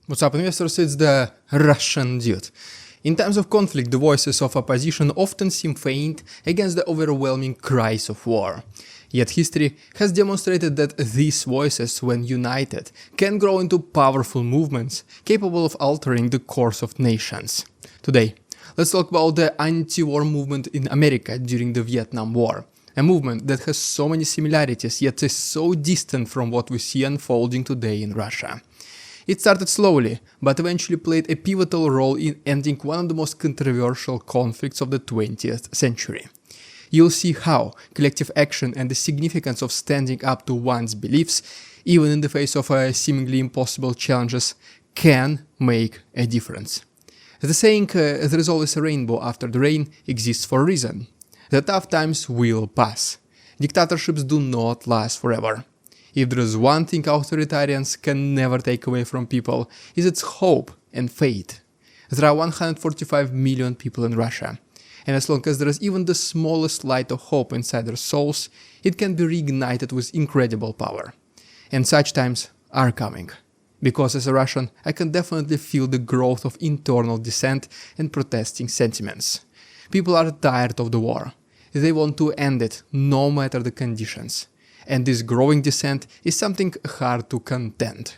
What's up, investors? It's the Russian dude. In times of conflict, the voices of opposition often seem faint against the overwhelming cries of war. Yet history has demonstrated that these voices, when united, can grow into powerful movements capable of altering the course of nations. Today, let's talk about the anti-war movement in America during the Vietnam War. A movement that has so many similarities, yet is so distant from what we see unfolding today in Russia. It started slowly, but eventually played a pivotal role in ending one of the most controversial conflicts of the 20th century. You'll see how collective action and the significance of standing up to one's beliefs, even in the face of seemingly impossible challenges, can make a difference. The saying, there is always a rainbow after the rain, exists for a reason. The tough times will pass. Dictatorships do not last forever. If there is one thing authoritarians can never take away from people, is its hope and faith. There are 145 million people in Russia, and as long as there is even the smallest light of hope inside their souls, it can be reignited with incredible power. And such times are coming. Because as a Russian, I can definitely feel the growth of internal dissent and protesting sentiments. People are tired of the war. They want to end it, no matter the conditions. And this growing dissent is something hard to contend.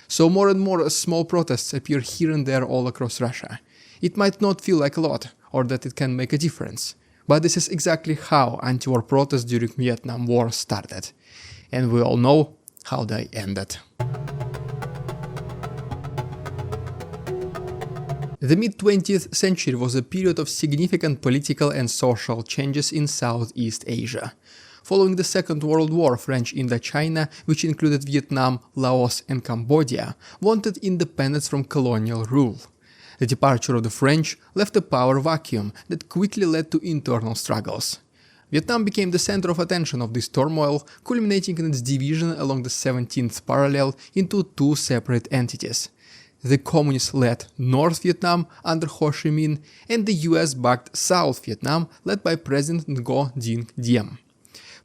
So more and more small protests appear here and there all across Russia. It might not feel like a lot, or that it can make a difference, but this is exactly how anti-war protests during Vietnam War started. And we all know how they ended. The mid-20th century was a period of significant political and social changes in Southeast Asia. Following the Second World War, French Indochina, which included Vietnam, Laos and Cambodia, wanted independence from colonial rule. The departure of the French left a power vacuum that quickly led to internal struggles. Vietnam became the center of attention of this turmoil, culminating in its division along the 17th parallel into two separate entities: the communist-led North Vietnam under Ho Chi Minh and the US-backed South Vietnam led by President Ngo Dinh Diem.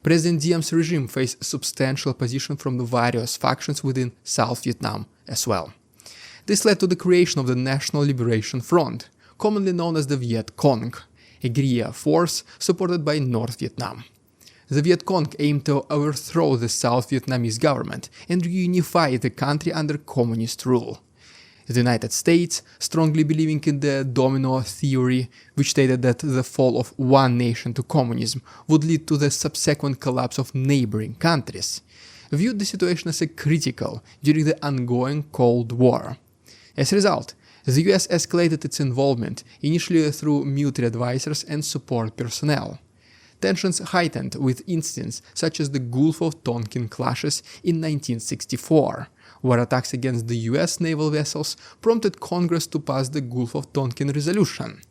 President Diem's regime faced substantial opposition from the various factions within South Vietnam as well. This led to the creation of the National Liberation Front, commonly known as the Viet Cong, a guerrilla force supported by North Vietnam. The Viet Cong aimed to overthrow the South Vietnamese government and reunify the country under communist rule. The United States, strongly believing in the domino theory, which stated that the fall of one nation to communism would lead to the subsequent collapse of neighboring countries, viewed the situation as critical during the ongoing Cold War. As a result, the US escalated its involvement, initially through military advisors and support personnel. Tensions heightened with incidents such as the Gulf of Tonkin clashes in 1964, where attacks against the US naval vessels prompted Congress to pass the Gulf of Tonkin Resolution.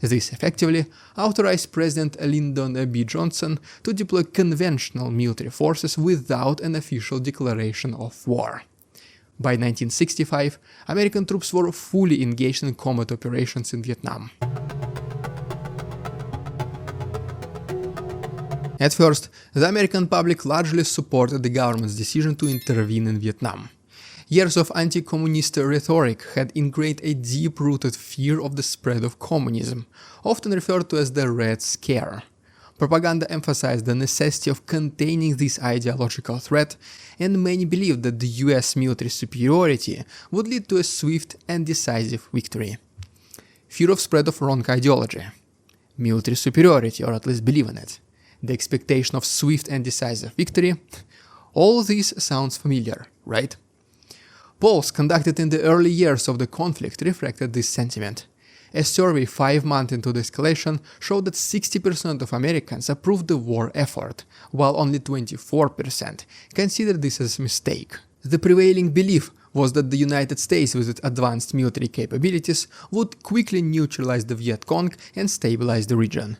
This effectively authorized President Lyndon B. Johnson to deploy conventional military forces without an official declaration of war. By 1965, American troops were fully engaged in combat operations in Vietnam. At first, the American public largely supported the government's decision to intervene in Vietnam. Years of anti-communist rhetoric had ingrained a deep-rooted fear of the spread of communism, often referred to as the Red Scare. Propaganda emphasized the necessity of containing this ideological threat, and many believed that the US military superiority would lead to a swift and decisive victory. Fear of spread of wrong ideology, military superiority, or at least believe in it, the expectation of swift and decisive victory, all this sounds familiar, right? Polls conducted in the early years of the conflict reflected this sentiment. A survey 5 months into the escalation showed that 60% of Americans approved the war effort, while only 24% considered this as a mistake. The prevailing belief was that the United States, with its advanced military capabilities, would quickly neutralize the Viet Cong and stabilize the region.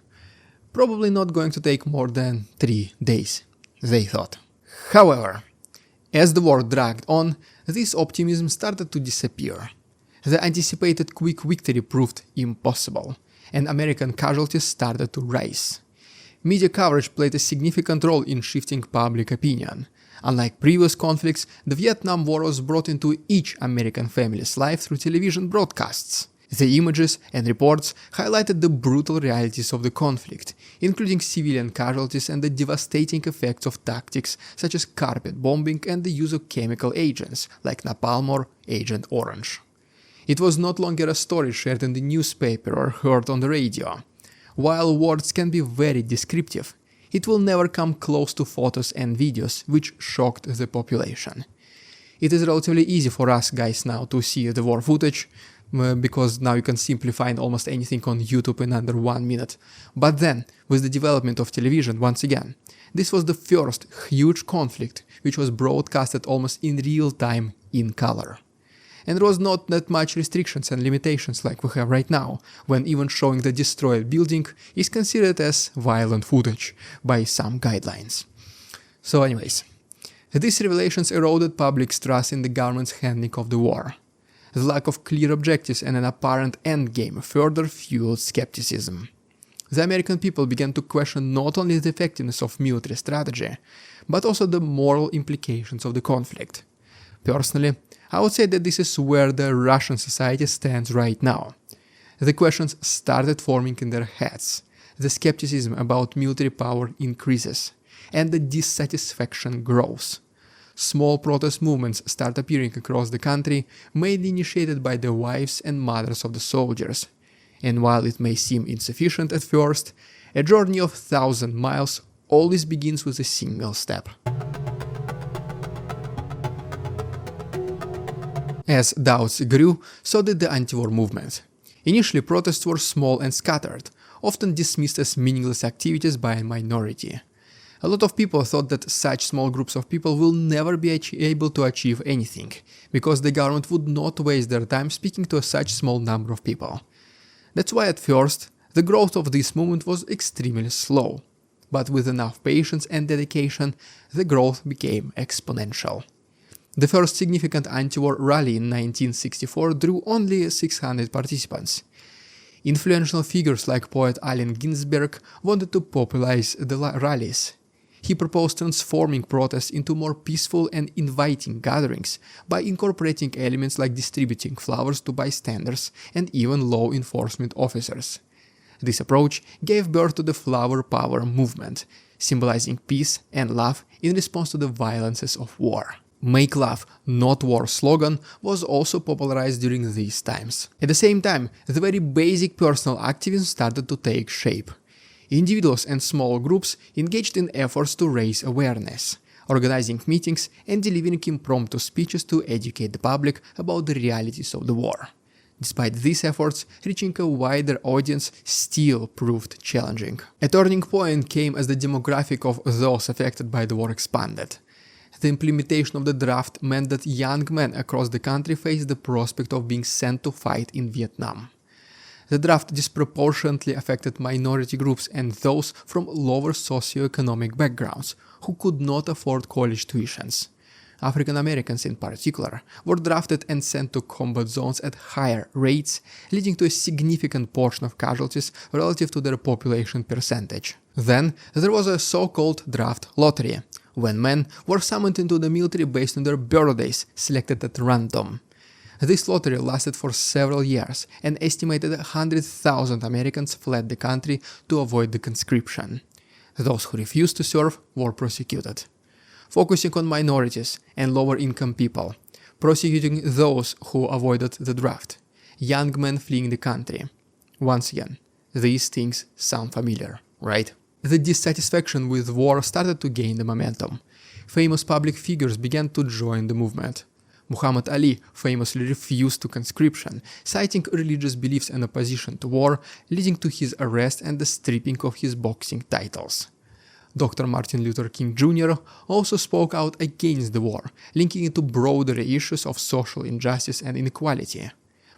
Probably not going to take more than 3 days, they thought. However, as the war dragged on, this optimism started to disappear. The anticipated quick victory proved impossible, and American casualties started to rise. Media coverage played a significant role in shifting public opinion. Unlike previous conflicts, the Vietnam War was brought into each American family's life through television broadcasts. The images and reports highlighted the brutal realities of the conflict, including civilian casualties and the devastating effects of tactics such as carpet bombing and the use of chemical agents like napalm or Agent Orange. It was not longer a story shared in the newspaper or heard on the radio. While words can be very descriptive, it will never come close to photos and videos which shocked the population. It is relatively easy for us guys now to see the war footage, because now you can simply find almost anything on YouTube in under 1 minute. But then, with the development of television once again, this was the first huge conflict which was broadcasted almost in real time in color. And there was not that much restrictions and limitations like we have right now, when even showing the destroyed building is considered as violent footage by some guidelines. So anyways, these revelations eroded public's trust in the government's handling of the war. The lack of clear objectives and an apparent endgame further fueled skepticism. The American people began to question not only the effectiveness of military strategy, but also the moral implications of the conflict. Personally, I would say that this is where the Russian society stands right now. The questions started forming in their heads, the skepticism about military power increases, and the dissatisfaction grows. Small protest movements start appearing across the country, mainly initiated by the wives and mothers of the soldiers. And while it may seem insufficient at first, a journey of 1,000 miles always begins with a single step. As doubts grew, so did the anti-war movement. Initially, protests were small and scattered, often dismissed as meaningless activities by a minority. A lot of people thought that such small groups of people will never be able to achieve anything, because the government would not waste their time speaking to such small number of people. That's why at first, the growth of this movement was extremely slow. But with enough patience and dedication, the growth became exponential. The first significant anti-war rally in 1964 drew only 600 participants. Influential figures like poet Allen Ginsberg wanted to popularize the rallies. He proposed transforming protests into more peaceful and inviting gatherings by incorporating elements like distributing flowers to bystanders and even law enforcement officers. This approach gave birth to the Flower Power movement, symbolizing peace and love in response to the violences of war. Make love, not war slogan was also popularized during these times. At the same time, the very basic personal activism started to take shape. Individuals and small groups engaged in efforts to raise awareness, organizing meetings and delivering impromptu speeches to educate the public about the realities of the war. Despite these efforts, reaching a wider audience still proved challenging. A turning point came as the demographic of those affected by the war expanded. The implementation of the draft meant that young men across the country faced the prospect of being sent to fight in Vietnam. The draft disproportionately affected minority groups and those from lower socioeconomic backgrounds who could not afford college tuitions. African Americans in particular were drafted and sent to combat zones at higher rates, leading to a significant portion of casualties relative to their population percentage. Then there was a so-called draft lottery, when men were summoned into the military based on their birthdays selected at random. This lottery lasted for several years, and estimated 100,000 Americans fled the country to avoid the conscription. Those who refused to serve were prosecuted. Focusing on minorities and lower-income people, prosecuting those who avoided the draft, young men fleeing the country. Once again, these things sound familiar, right? The dissatisfaction with war started to gain the momentum. Famous public figures began to join the movement. Muhammad Ali famously refused to conscription, citing religious beliefs and opposition to war, leading to his arrest and the stripping of his boxing titles. Dr. Martin Luther King Jr. also spoke out against the war, linking it to broader issues of social injustice and inequality.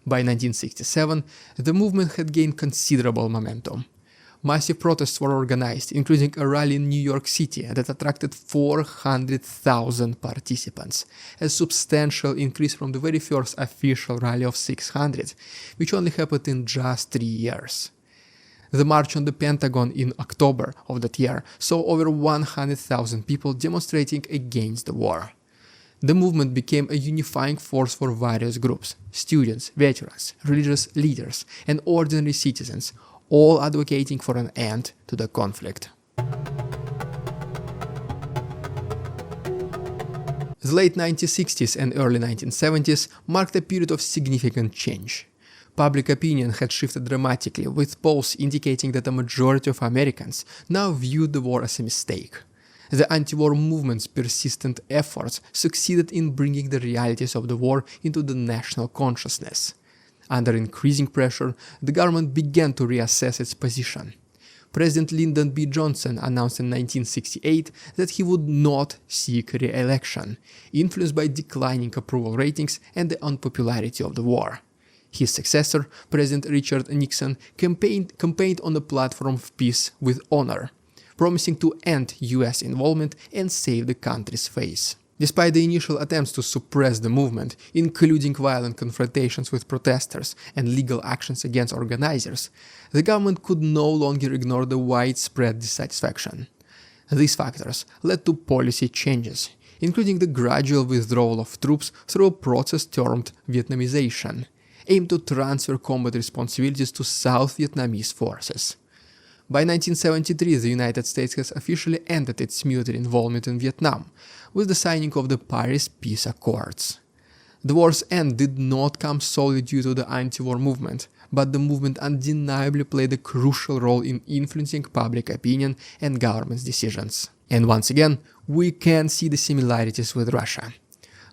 By 1967, the movement had gained considerable momentum. Massive protests were organized, including a rally in New York City that attracted 400,000 participants, a substantial increase from the very first official rally of 600, which only happened in just 3 years. The March on the Pentagon in October of that year saw over 100,000 people demonstrating against the war. The movement became a unifying force for various groups: students, veterans, religious leaders, and ordinary citizens, all advocating for an end to the conflict. The late 1960s and early 1970s marked a period of significant change. Public opinion had shifted dramatically, with polls indicating that a majority of Americans now viewed the war as a mistake. The anti-war movement's persistent efforts succeeded in bringing the realities of the war into the national consciousness. Under increasing pressure, the government began to reassess its position. President Lyndon B. Johnson announced in 1968 that he would not seek re-election, influenced by declining approval ratings and the unpopularity of the war. His successor, President Richard Nixon, campaigned on a platform of peace with honor, promising to end US involvement and save the country's face. Despite the initial attempts to suppress the movement, including violent confrontations with protesters and legal actions against organizers, the government could no longer ignore the widespread dissatisfaction. These factors led to policy changes, including the gradual withdrawal of troops through a process termed Vietnamization, aimed to transfer combat responsibilities to South Vietnamese forces. By 1973, the United States has officially ended its military involvement in Vietnam, with the signing of the Paris Peace Accords. The war's end did not come solely due to the anti-war movement, but the movement undeniably played a crucial role in influencing public opinion and government's decisions. And once again, we can see the similarities with Russia.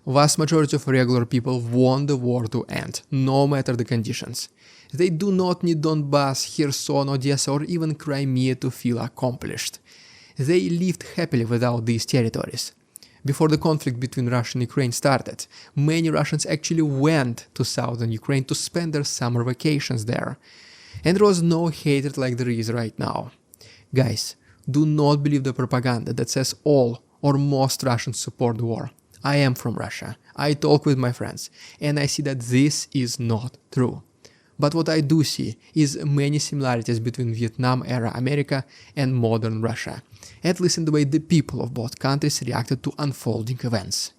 Vast majority of regular people want the war to end, no matter the conditions. They do not need Donbass, Kherson, Odessa, or even Crimea to feel accomplished. They lived happily without these territories. Before the conflict between Russia and Ukraine started, many Russians actually went to southern Ukraine to spend their summer vacations there. And there was no hatred like there is right now. Guys, do not believe the propaganda that says all or most Russians support the war. I am from Russia, I talk with my friends, and I see that this is not true. But what I do see is many similarities between Vietnam-era America and modern Russia, at least in the way the people of both countries reacted to unfolding events.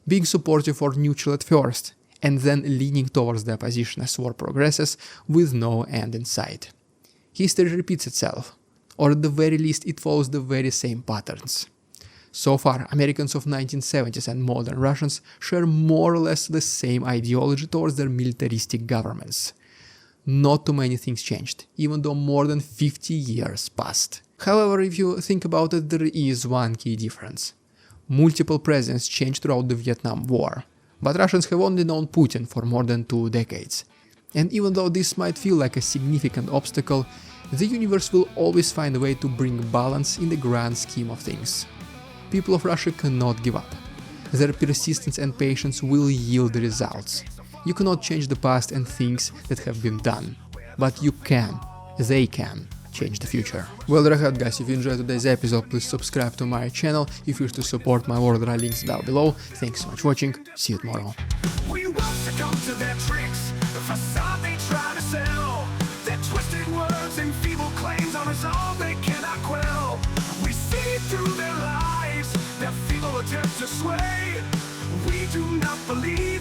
Being supportive or neutral at first, and then leaning towards the opposition as war progresses with no end in sight. History repeats itself, or at the very least it follows the very same patterns. So far, Americans of 1970s and modern Russians share more or less the same ideology towards their militaristic governments. Not too many things changed, even though more than 50 years passed. However, if you think about it, there is one key difference. Multiple presidents changed throughout the Vietnam War, but Russians have only known Putin for more than 2 decades. And even though this might feel like a significant obstacle, the universe will always find a way to bring balance in the grand scheme of things. People of Russia cannot give up. Their persistence and patience will yield the results. You cannot change the past and things that have been done, but you can, they can, change the future. Well, there you have it, guys. If you enjoyed today's episode, please subscribe to my channel. If you wish to support my work, there are links down below. Thanks so much for watching. See you tomorrow. We won't succumb to their tricks, the facade they try to sell. Their twisted words and feeble claims on us all they cannot quell. We see through their lies, their feeble attempts to sway. We do not believe